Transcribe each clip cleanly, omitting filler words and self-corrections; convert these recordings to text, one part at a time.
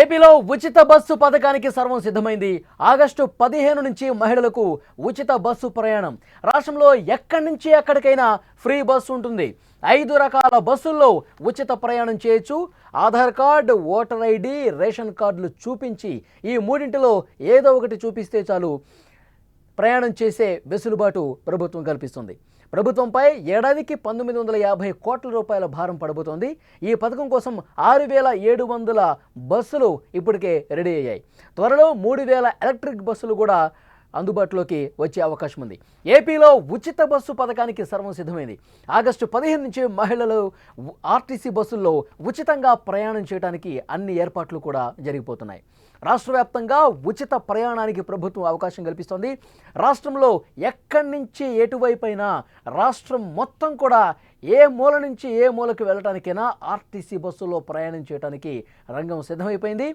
ఏపీలో ఉచిత బస్సు పథకానికి సర్వం సిద్ధమైంది. ఆగస్టు 15 నుంచి మహిళలకు ఉచిత బస్సు ప్రయాణం. రాష్ట్రంలో ఎక్కడి నుంచి ఎక్కడికైనా ఫ్రీ బస్సు ఉంటుంది. 5 రకాల బస్సుల్లో ఉచిత ప్రయాణం చేయొచ్చు. Aadhaar card, voter ID, ration కార్డులు చూపించి ఈ మూడింటిలో ఏదో ఒకటి చూపిస్తే చాలు ప్రయాణం చేసే వెసులుబాటు ప్రభుత్వం కల్పిస్తుంది. ప్రభుత్వంపై ఏడాదికి 1950 కోట్ల రూపాయల భారం పడబోతోంది. ఈ పథకం కోసం 6700 బస్సులు ఇప్పటికే రెడీ అయ్యాయి. త్వరలో 3000 ఎలక్ట్రిక్ బస్సులు కూడా అందుబాటులోకి వచ్చే అవకాశం ఉంది. ఏపీలో ఉచిత బస్సు పథకానికి సర్వం సిద్ధమైంది. ఆగస్టు 15 నుంచి మహిళలు ఆర్టీసీ బస్సుల్లో ఉచితంగా ప్రయాణం చేయడానికి అన్ని ఏర్పాట్లు కూడా జరిగిపోతున్నాయి. రాష్ట్ర వ్యాప్తంగా ఉచిత ప్రయాణానికి ప్రభుత్వం అవకాశం కల్పిస్తోంది. రాష్ట్రంలో ఎక్కడి నుంచి ఎటువైపు అయినా రాష్ట్రం మొత్తం కూడా ఏ మూల నుంచి ఏ మూలకు వెళ్ళటానికైనా ఆర్టీసీ బస్సులో ప్రయాణం చేయడానికి రంగం సిద్ధమైపోయింది.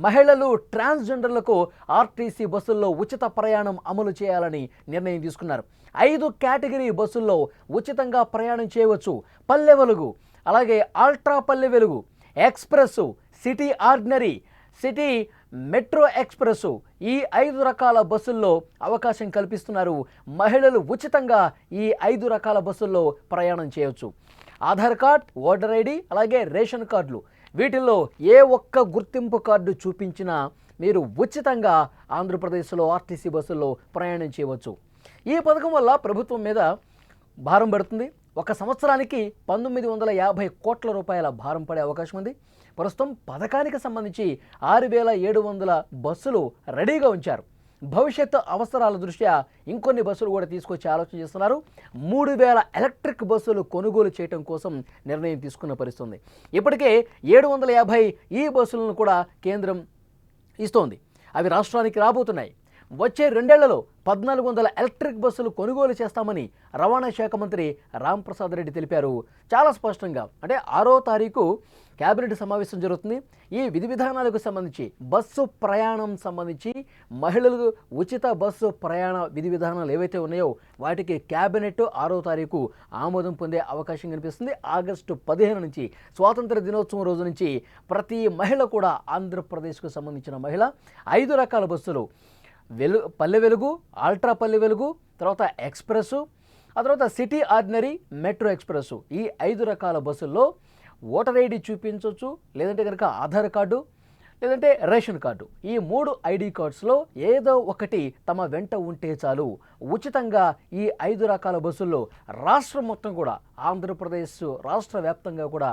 మహిళలు, ట్రాన్స్జెండర్లకు ఆర్టీసీ బస్సుల్లో ఉచిత ప్రయాణం అమలు చేయాలని నిర్ణయం తీసుకున్నారు. 5 కేటగిరీ బస్సుల్లో ఉచితంగా ప్రయాణం చేయవచ్చు. పల్లె వెలుగు, అలాగే ultra Palle Velugu, express, city ordinary, city metro express, ఈ 5 రకాల బస్సుల్లో అవకాశం కల్పిస్తున్నారు. మహిళలు ఉచితంగా ఈ 5 రకాల బస్సుల్లో ప్రయాణం చేయవచ్చు. ఆధార్ కార్డ్, ఓటర్ ఐడి, అలాగే రేషన్ కార్డులు, వీటిల్లో ఏ ఒక్క గుర్తింపు కార్డు చూపించినా మీరు ఉచితంగా ఆంధ్రప్రదేశ్లో ఆర్టీసీ బస్సుల్లో ప్రయాణం చేయవచ్చు. ఈ పథకం వల్ల ప్రభుత్వం మీద భారం పడుతుంది. ఒక సంవత్సరానికి 1950 కోట్ల రూపాయల భారం పడే అవకాశం ఉంది. ప్రస్తుతం పథకానికి సంబంధించి 6700 బస్సులు రెడీగా ఉంచారు. భవిష్యత్తు అవసరాల దృష్ట్యా ఇంకొన్ని బస్సులు కూడా తీసుకొచ్చే ఆలోచన చేస్తున్నారు. 3000 ఎలక్ట్రిక్ బస్సులు కొనుగోలు చేయడం కోసం నిర్ణయం తీసుకున్న పరిస్థితుంది. ఇప్పటికే 750 ఈ బస్సులను కూడా కేంద్రం ఇస్తోంది. అవి రాష్ట్రానికి రాబోతున్నాయి. వచ్చే 2 ఏళ్లలో 1400 ఎలక్ట్రిక్ బస్సులు కొనుగోలు చేస్తామని రవాణా శాఖ మంత్రి రాంప్రసాద్ రెడ్డి తెలిపారు. చాలా స్పష్టంగా, అంటే 6వ తారీఖు కేబినెట్ సమావేశం జరుగుతుంది. ఈ విధి విధానాలకు సంబంధించి, బస్సు ప్రయాణం సంబంధించి, మహిళలకు ఉచిత బస్సు ప్రయాణ విధి విధానాలు ఏవైతే ఉన్నాయో వాటికి కేబినెట్ 6వ తారీఖు ఆమోదం పొందే అవకాశం కనిపిస్తుంది. ఆగస్టు 15 నుంచి, స్వాతంత్ర దినోత్సవం రోజు నుంచి ప్రతి మహిళ కూడా, ఆంధ్రప్రదేశ్కు సంబంధించిన మహిళ 5 రకాల బస్సులు, పల్లె వెలుగు, అల్ట్రా పల్లె వెలుగు, తర్వాత ఎక్స్ప్రెస్, ఆ తర్వాత సిటీ ఆర్డినరీ, మెట్రో ఎక్స్ప్రెస్, ఈ 5 రకాల బస్సుల్లో ఓటర్ ఐడి చూపించవచ్చు, లేదంటే కనుక ఆధార్ కార్డు, లేదంటే రేషన్ కార్డు, ఈ 3 ఐడి కార్డ్స్లో ఏదో ఒకటి తమ వెంట ఉంటే చాలు ఉచితంగా ఈ 5 రకాల బస్సుల్లో రాష్ట్రం మొత్తం కూడా, ఆంధ్రప్రదేశ్ రాష్ట్ర వ్యాప్తంగా కూడా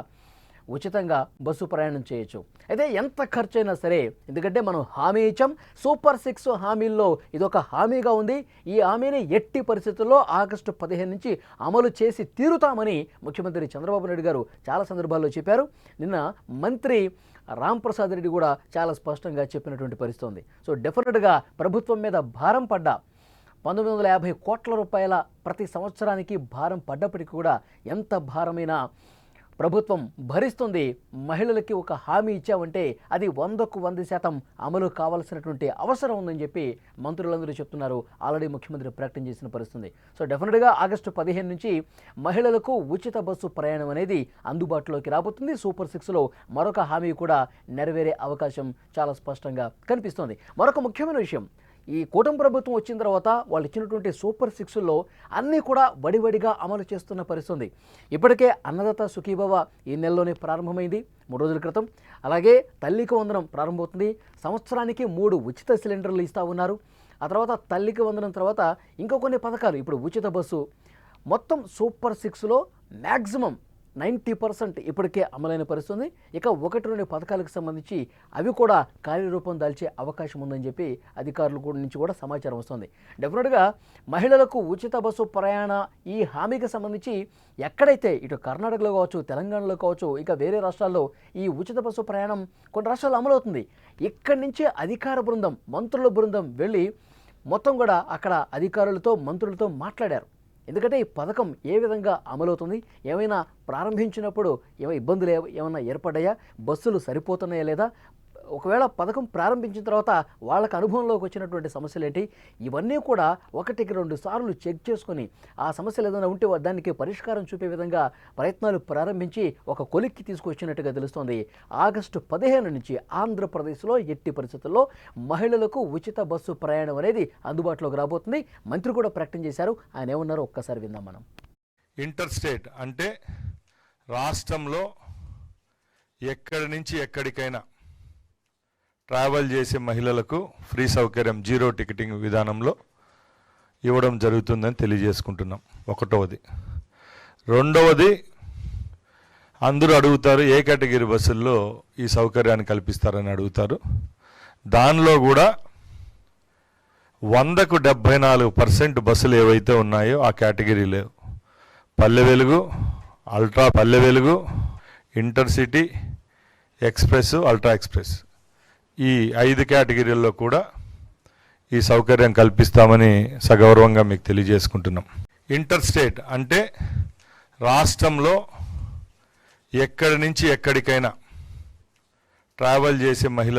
ఉచితంగా బస్సు ప్రయాణం చేయొచ్చు. అయితే ఎంత ఖర్చు అయినా సరే, ఎందుకంటే మనం హామీ ఇచ్చాం. సూపర్ 6 హామీల్లో ఇదొక హామీగా ఉంది. ఈ హామీని ఎట్టి పరిస్థితుల్లో ఆగస్టు 15 నుంచి అమలు చేసి తీరుతామని ముఖ్యమంత్రి చంద్రబాబు నాయుడు గారు చాలా సందర్భాల్లో చెప్పారు. నిన్న మంత్రి రాంప్రసాద్ రెడ్డి కూడా చాలా స్పష్టంగా చెప్పినటువంటి పరిస్థితి ఉంది. సో డెఫినెట్గా ప్రభుత్వం మీద భారం పడ్డా, 1950 కోట్ల రూపాయల ప్రతి సంవత్సరానికి భారం పడ్డప్పటికీ కూడా ఎంత భారమైనా ప్రభుత్వం భరిస్తుంది. మహిళలకి ఒక హామీ ఇచ్చామంటే అది 100కు 100% అమలు కావాల్సినటువంటి అవసరం ఉందని చెప్పి మంత్రులందరూ చెప్తున్నారు. ఆల్రెడీ ముఖ్యమంత్రి ప్రకటన చేసిన పరిస్థితుంది. సో డెఫినెట్గా ఆగస్టు 15 నుంచి మహిళలకు ఉచిత బస్సు ప్రయాణం అనేది అందుబాటులోకి రాబోతుంది. సూపర్ 6లో మరొక హామీ కూడా నెరవేరే అవకాశం చాలా స్పష్టంగా కనిపిస్తోంది. మరొక ముఖ్యమైన విషయం, ఈ కూటమి ప్రభుత్వం వచ్చిన తర్వాత వాళ్ళు ఇచ్చినటువంటి సూపర్ 6లో అన్నీ కూడా వడివడిగా అమలు చేస్తున్న పరిస్థితుంది. ఇప్పటికే అన్నదాత సుఖీభవ ఈ నెలలోనే ప్రారంభమైంది, 3 రోజుల క్రితం. అలాగే తల్లికి వందనం ప్రారంభమవుతుంది. సంవత్సరానికి 3 ఉచిత సిలిండర్లు ఇస్తూ ఉన్నారు. ఆ తర్వాత తల్లికి వందనం తర్వాత ఇంకా కొన్ని పథకాలు, ఇప్పుడు ఉచిత బస్సు, మొత్తం సూపర్ 6లో మ్యాక్సిమం 90% ఇప్పటికే అమలైన పరిస్థితుంది. ఇక 1-2 పథకాలకు సంబంధించి అవి కూడా కార్యరూపం దాల్చే అవకాశం ఉందని చెప్పి అధికారుల నుంచి కూడా సమాచారం వస్తుంది. డెఫినెట్గా మహిళలకు ఉచిత బస్సు ప్రయాణ ఈ హామీకి సంబంధించి ఎక్కడైతే, ఇటు కర్ణాటకలో కావచ్చు, తెలంగాణలో కావచ్చు, ఇక వేరే రాష్ట్రాల్లో ఈ ఉచిత బస్సు ప్రయాణం కొన్ని రాష్ట్రాల్లో అమలవుతుంది. ఇక్కడి నుంచే అధికార బృందం, మంత్రుల బృందం వెళ్ళి మొత్తం కూడా అక్కడ అధికారులతో, మంత్రులతో మాట్లాడారు. ఎందుకంటే ఈ పథకం ఏ విధంగా అమలవుతుంది, ఏమైనా ప్రారంభించినప్పుడు ఇబ్బందులు ఏమైనా ఏర్పడ్డాయా, బస్సులు సరిపోతున్నాయా లేదా, ఒకవేళ పథకం ప్రారంభించిన తర్వాత వాళ్ళకి అనుభవంలోకి వచ్చినటువంటి సమస్యలు ఏంటి, ఇవన్నీ కూడా 1-2 సార్లు చెక్ చేసుకొని ఆ సమస్యలు ఏదైనా ఉంటే దానికి పరిష్కారం చూపే విధంగా ప్రయత్నాలు ప్రారంభించి ఒక కొలిక్కి తీసుకొచ్చినట్టుగా తెలుస్తోంది. ఆగస్టు 15 నుంచి ఆంధ్రప్రదేశ్లో ఎట్టి పరిస్థితుల్లో మహిళలకు ఉచిత బస్సు ప్రయాణం అనేది అందుబాటులోకి రాబోతుంది. మంత్రి కూడా ప్రకటన చేశారు. ఆయన ఏమన్నారో ఒక్కసారి విందాం మనం. ఇంటర్ స్టేట్ అంటే రాష్ట్రంలో ఎక్కడి నుంచి ఎక్కడికైనా ట్రావెల్ చేసే మహిళలకు ఫ్రీ సౌకర్యం జీరో టికెటింగ్ విధానంలో ఇవ్వడం జరుగుతుందని తెలియజేసుకుంటున్నాం. ఒకటవది. రెండవది, అందరూ అడుగుతారు ఏ కేటగిరీ బస్సుల్లో ఈ సౌకర్యాన్ని కల్పిస్తారని అడుగుతారు. దానిలో కూడా 100కు 74% బస్సులు ఏవైతే ఉన్నాయో ఆ కేటగిరీలో Palle Velugu, ultra Palle Velugu, intercity, express, ultra express ఈ 5 కేటగిరీల్లో కూడా ఈ సౌకర్యం కల్పిస్తామని సగౌరవంగా మీకు తెలియజేసుకుంటున్నాం. ఇంటర్ స్టేట్ అంటే రాష్ట్రంలో ఎక్కడి నుంచి ఎక్కడికైనా ట్రావెల్ చేసే మహిళ